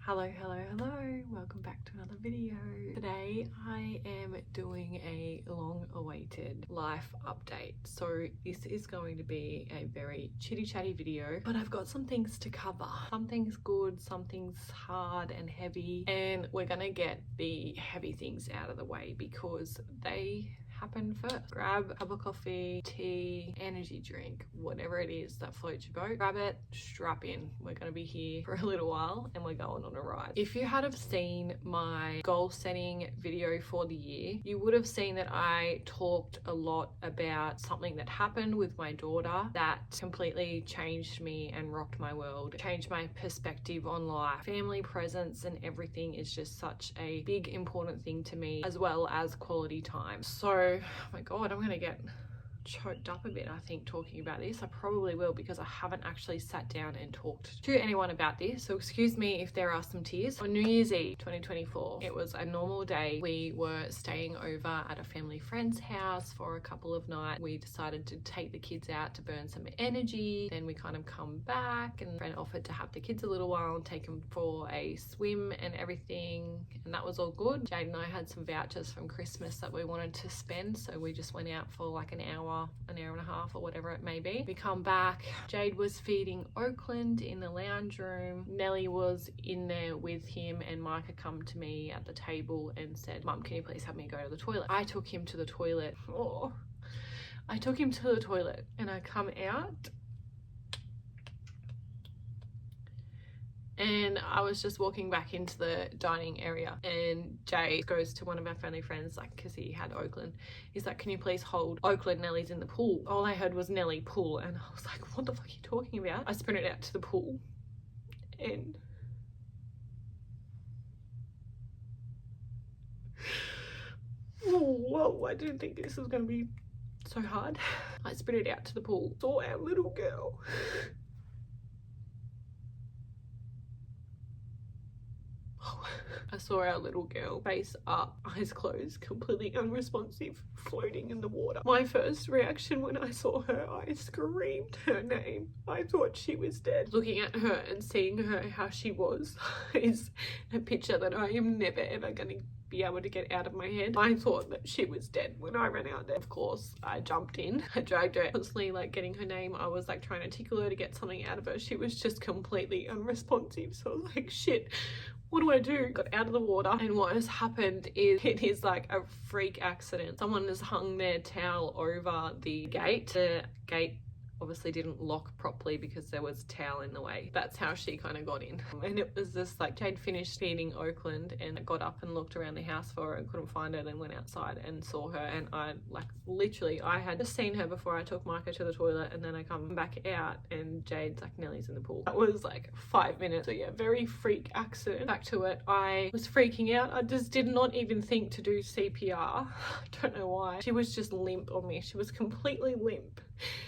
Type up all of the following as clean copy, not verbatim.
Hello, welcome back to another video. Today I am doing a long-awaited life update. So this is going to be a very chitty chatty video, but I've got some things to cover. Some things good, some things hard and heavy, and we're gonna get the heavy things out of the way because they happen first. Grab a cup of coffee, tea, energy drink, whatever it is that floats your boat. Grab it, strap in. We're going to be here for a little while and we're going on a ride. If you had have seen my goal setting video for the year, you would have seen that I talked a lot about something that happened with my daughter that completely changed me and rocked my world, changed my perspective on life. Family presence and everything is just such a big important thing to me, as well as quality time. So oh my god, I'm gonna get choked up a bit, I think, talking about this. I probably will because I haven't actually sat down and talked to anyone about this, so excuse me if there are some tears. On New Year's Eve 2024, it was a normal day. We were staying over at a family friend's house for a couple of nights. We decided to take the kids out to burn some energy, then we kind of come back, and friend offered to have the kids a little while and take them for a swim and everything, and that was all good. Jade and I had some vouchers from Christmas that we wanted to spend, so we just went out for like an hour and a half or whatever it may be. We come back, Jade was feeding Oakland in the lounge room. Nellie was in there with him, and Micah come to me at the table and said, "Mum, can you please have me go to the toilet?" I took him to the toilet. I took him to the toilet and I come out and I was just walking back into the dining area, and Jay goes to one of our family friends, like, because he had Oakland. He's like, "Can you please hold Oakland? Nellie's in the pool." All I heard was Nellie pool, and I was like, what the fuck are you talking about? I sprinted out to the pool and whoa, I didn't think this was going to be so hard. I sprinted out to the pool, saw our little girl. I saw our little girl face up, eyes closed, completely unresponsive, floating in the water. My first reaction when I saw her, I screamed her name. I thought she was dead. Looking at her and seeing her how she was is a picture that I am never ever going to be able to get out of my head. I thought that she was dead when I ran out there. Of course, I jumped in. I dragged her, constantly like getting her name. I was like trying to tickle her to get something out of her. She was just completely unresponsive. So I was like, shit, what do I do? Got out of the water, and what has happened is it is like a freak accident. Someone has hung their towel over the gate. The gate obviously didn't lock properly because there was towel in the way. That's how she kind of got in. And it was just like Jade finished feeding Oakland and got up and looked around the house for her and couldn't find her, and went outside and saw her, and I like literally I had just seen her before I took Micah to the toilet, and then I come back out and Jade's like, "Nellie's in the pool." That was like 5 minutes. So yeah, very freak accident. Back to it, I was freaking out. I just did not even think to do CPR. I don't know why. She was just limp on me. She was completely limp.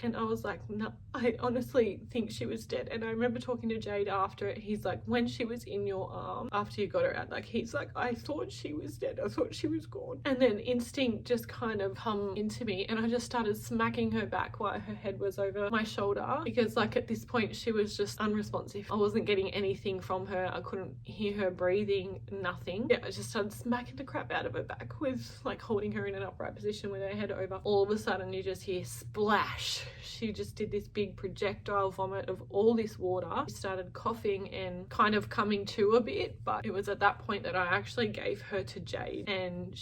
And I was like, no, I honestly think she was dead. And I remember talking to Jade after it. He's like, when she was in your arm, after you got her out, like, he's like, I thought she was dead. I thought she was gone. And then instinct just kind of come into me, and I just started smacking her back while her head was over my shoulder, because like at this point she was just unresponsive. I wasn't getting anything from her. I couldn't hear her breathing, nothing. Yeah, I just started smacking the crap out of her back with like holding her in an upright position with her head over. All of a sudden you just hear splash. She just did this big projectile vomit of all this water. She started coughing and kind of coming to a bit, but it was at that point that I actually gave her to Jade, and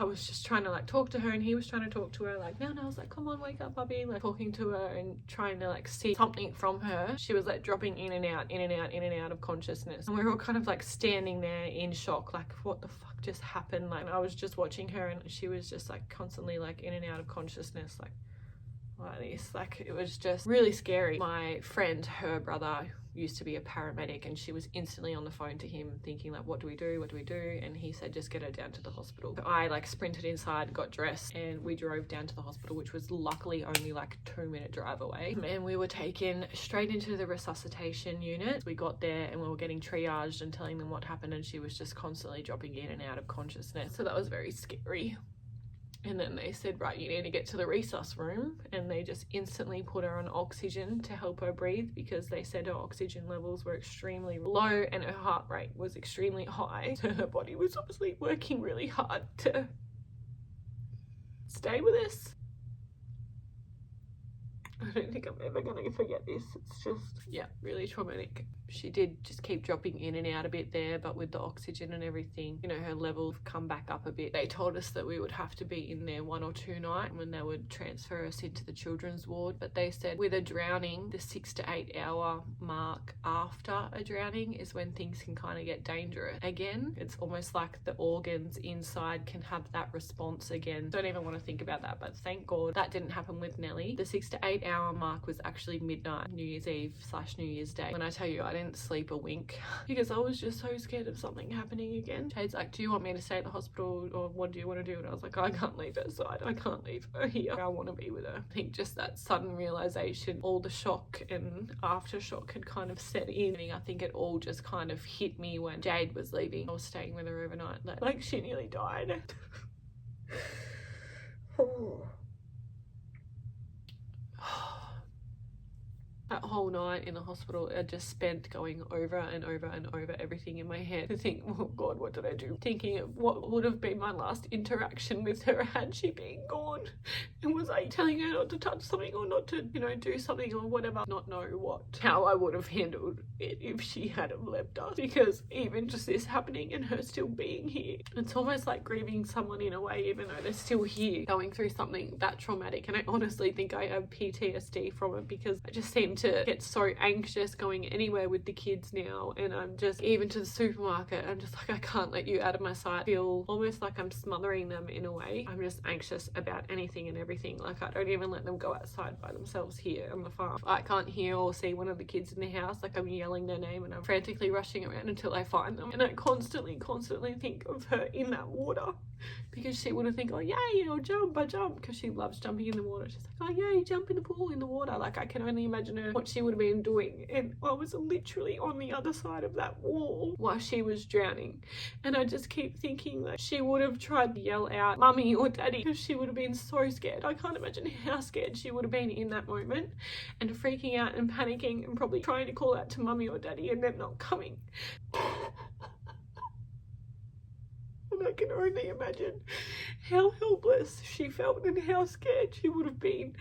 I was just trying to like talk to her, and he was trying to talk to her like, no, I was like, come on, wake up, puppy, like talking to her and trying to like see something from her. She was like dropping in and out of consciousness, and we were all kind of like standing there in shock, like what the fuck just happened? Like I was just watching her, and she was just like constantly like in and out of consciousness, like this. Like it was just really scary. My friend, her brother used to be a paramedic, and she was instantly on the phone to him thinking like, what do we do, and he said, just get her down to the hospital. So I like sprinted inside, got dressed, and we drove down to the hospital, which was luckily only like 2-minute drive away, and we were taken straight into the resuscitation unit. We got there and we were getting triaged and telling them what happened, and she was just constantly dropping in and out of consciousness. So that was very scary. And then they said, right, you need to get to the resus room, and they just instantly put her on oxygen to help her breathe, because they said her oxygen levels were extremely low and her heart rate was extremely high. So her body was obviously working really hard to stay with us. I don't think I'm ever going to forget this. It's just, yeah, really traumatic. She did just keep dropping in and out a bit there, but with the oxygen and everything, you know, her levels come back up a bit. They told us that we would have to be in there 1 or 2 nights when they would transfer us into the children's ward. But they said with a drowning, the 6 to 8 hour mark after a drowning is when things can kind of get dangerous again. It's almost like the organs inside can have that response again. Don't even want to think about that, but thank God that didn't happen with Nellie. The 6 to 8 hour mark was actually midnight, New Year's Eve / New Year's Day. When I tell you, I didn't sleep a wink because I was just so scared of something happening again. Jade's like, do you want me to stay at the hospital, or what do you want to do? And I was like, I can't leave her side. I can't leave her here. I want to be with her. I think just that sudden realization, all the shock and aftershock had kind of set in. I think it all just kind of hit me when Jade was leaving. I was staying with her overnight. Like she nearly died. Oh. That whole night in the hospital, I just spent going over and over and over everything in my head to think, oh God, what did I do? Thinking of what would have been my last interaction with her had she been gone. And was I telling her not to touch something or not to, you know, do something or whatever? Not know how I would have handled it if she had have left us. Because even just this happening and her still being here, it's almost like grieving someone in a way, even though they're still here going through something that traumatic. And I honestly think I have PTSD from it, because I just seem to get so anxious going anywhere with the kids now. And I'm just, even to the supermarket, I'm just like, I can't let you out of my sight. I feel almost like I'm smothering them in a way. I'm just anxious about anything and everything. Like, I don't even let them go outside by themselves here on the farm. I can't hear or see one of the kids in the house, like I'm yelling their name and I'm frantically rushing around until I find them. And I constantly think of her in that water, because she would have think, oh yay, I'll jump, I jump, because she loves jumping in the water. She's like, oh yay, jump in the pool, in the water. Like, I can only imagine her, what she would have been doing. And I was literally on the other side of that wall while she was drowning. And I just keep thinking that she would have tried to yell out mummy or daddy, because she would have been so scared. I can't imagine how scared she would have been in that moment, and freaking out and panicking and probably trying to call out to mummy or daddy and them not coming. And I can only imagine how helpless she felt and how scared she would have been.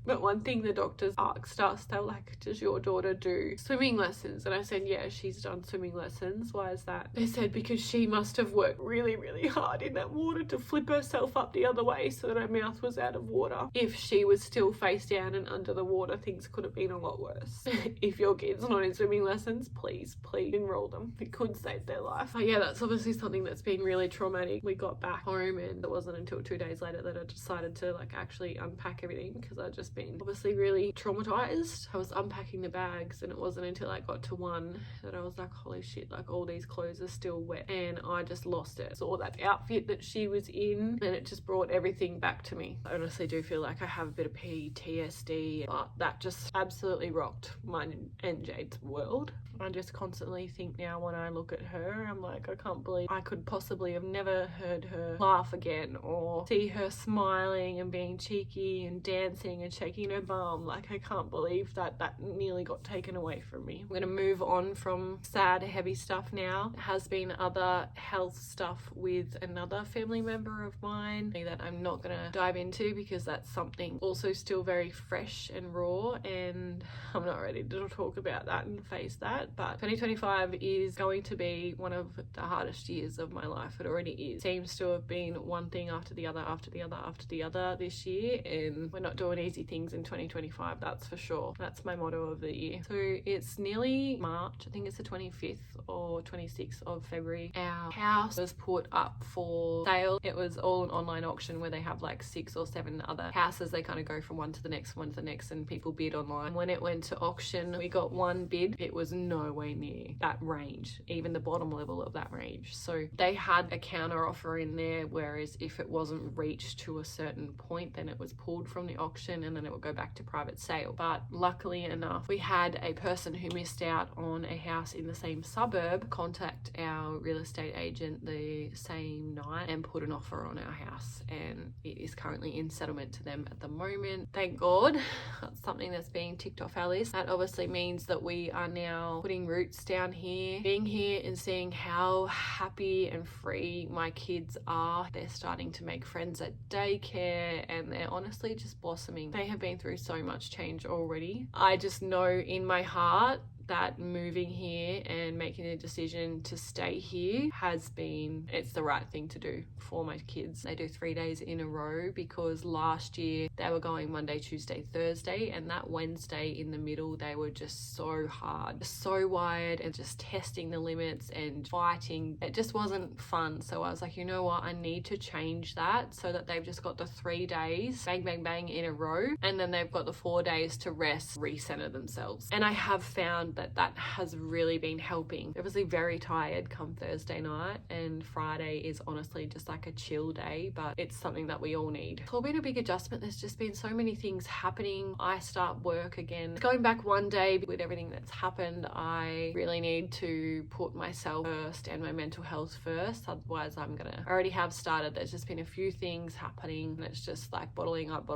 But one thing the doctors asked us, they were like, does your daughter do swimming lessons? And I said, yeah, she's done swimming lessons. Why is that? They said, because she must have worked really, really hard in that water to flip herself up the other way so that her mouth was out of water. If she was still face down and under the water, things could have been a lot worse. If your kid's not in swimming lessons, please enroll them. It could save their life. But yeah, that's obviously something that's been really traumatic. We got back home, and it wasn't until 2 days later that I decided to like actually unpack everything, because I just been obviously really traumatized. I was unpacking the bags, and it wasn't until I got to one that I was like, holy shit, like all these clothes are still wet. And I just lost it. Saw that outfit that she was in, and it just brought everything back to me. I honestly do feel like I have a bit of PTSD, but that just absolutely rocked mine and Jade's world. I just constantly think now when I look at her, I'm like, I can't believe I could possibly have never heard her laugh again, or see her smiling and being cheeky and dancing and shaking her bum. Like, I can't believe that nearly got taken away from me. I'm going to move on from sad, heavy stuff now. There has been other health stuff with another family member of mine that I'm not going to dive into, because that's something also still very fresh and raw, and I'm not ready to talk about that and face that. But 2025 is going to be one of the hardest years of my life. It already is. Seems to have been one thing after the other after the other after the other this year, and we're not doing easy things in 2025, that's for sure. That's my motto of the year. So it's nearly March. I think it's the 25th or 26th of February. Our house was put up for sale. It was all an online auction where they have like 6 or 7 other houses. They kind of go from one to the next, and people bid online. When it went to auction, we got one bid. It was nowhere near that range, even the bottom level of that range. So they had a counter offer in there, whereas if it wasn't reached to a certain point, then it was pulled from the auction, and then then it will go back to private sale. But luckily enough, we had a person who missed out on a house in the same suburb contact our real estate agent the same night and put an offer on our house, and it is currently in settlement to them at the moment. Thank God. That's something that's being ticked off our list. That obviously means that we are now putting roots down here, being here and seeing how happy and free my kids are. They're starting to make friends at daycare and they're honestly just blossoming. They have been through so much change already. I just know in my heart that moving here and making a decision to stay here it's the right thing to do for my kids. They do 3 days in a row because last year they were going Monday, Tuesday, Thursday, and that Wednesday in the middle they were just so hard, so wired and just testing the limits and fighting. It just wasn't fun. So I was like, you know what, I need to change that so that they've just got the 3 days bang bang bang in a row, and then they've got the 4 days to rest, recenter themselves. And I have found that has really been helping. They're obviously very tired come Thursday night, and Friday is honestly just like a chill day, but it's something that we all need. It's all been a big adjustment. There's just been so many things happening. I start work again. Going back one day with everything that's happened, I really need to put myself first and my mental health first. Otherwise I already have started. There's just been a few things happening and it's just like bottling up,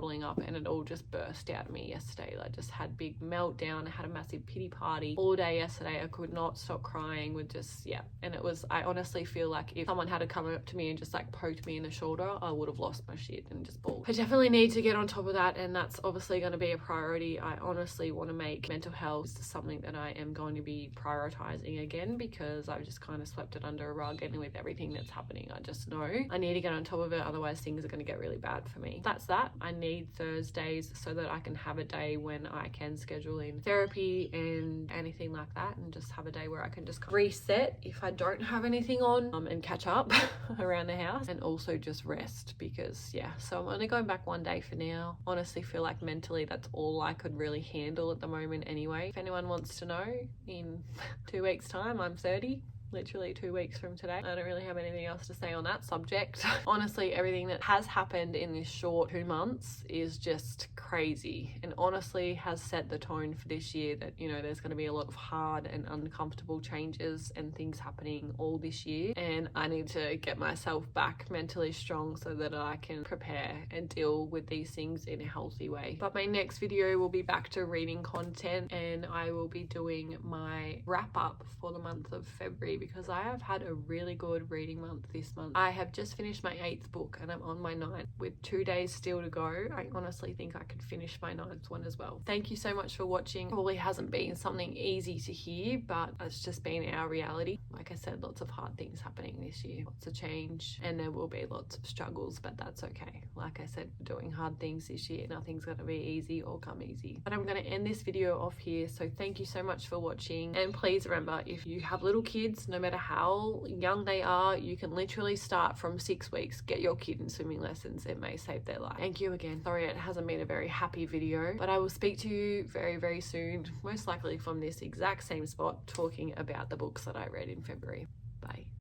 and it all just burst out of me yesterday. I just had big meltdown. I had a massive pity party all day yesterday. I could not stop crying with and I honestly feel like if someone had to come up to me and just like poked me in the shoulder, I would have lost my shit and just bawled. I definitely need to get on top of that, and that's obviously going to be a priority. I honestly want to make mental health something that I am going to be prioritizing again, because I've just kind of swept it under a rug, and with everything that's happening I just know I need to get on top of it, otherwise things are going to get really bad for me. That's that. I need Thursdays so that I can have a day when I can schedule in therapy and anything like that, and just have a day where I can just reset if I don't have anything on, and catch up around the house, and also just rest, because so I'm only going back one day for now. Honestly feel like mentally that's all I could really handle at the moment anyway. If anyone wants to know, in 2 weeks time I'm 30. Literally 2 weeks from today. I don't really have anything else to say on that subject. Honestly, everything that has happened in this short 2 months is just crazy, and honestly has set the tone for this year that, you know, there's going to be a lot of hard and uncomfortable changes and things happening all this year, and I need to get myself back mentally strong so that I can prepare and deal with these things in a healthy way. But my next video will be back to reading content, and I will be doing my wrap up for the month of February, because I have had a really good reading month this month. I have just finished my 8th book and I'm on my 9th. With 2 days still to go, I honestly think I could finish my 9th one as well. Thank you so much for watching. Probably hasn't been something easy to hear, but it's just been our reality. Like I said, lots of hard things happening this year, lots of change, and there will be lots of struggles, but that's okay. Like I said, we're doing hard things this year. Nothing's going to be easy or come easy. But I'm going to end this video off here. So thank you so much for watching, and please remember, if you have little kids, no matter how young they are, you can literally start from 6 weeks. Get your kid in swimming lessons. It may save their life. Thank you again. Sorry it hasn't been a very happy video, but I will speak to you very, very soon, most likely from this exact same spot, talking about the books that I read in February. Bye.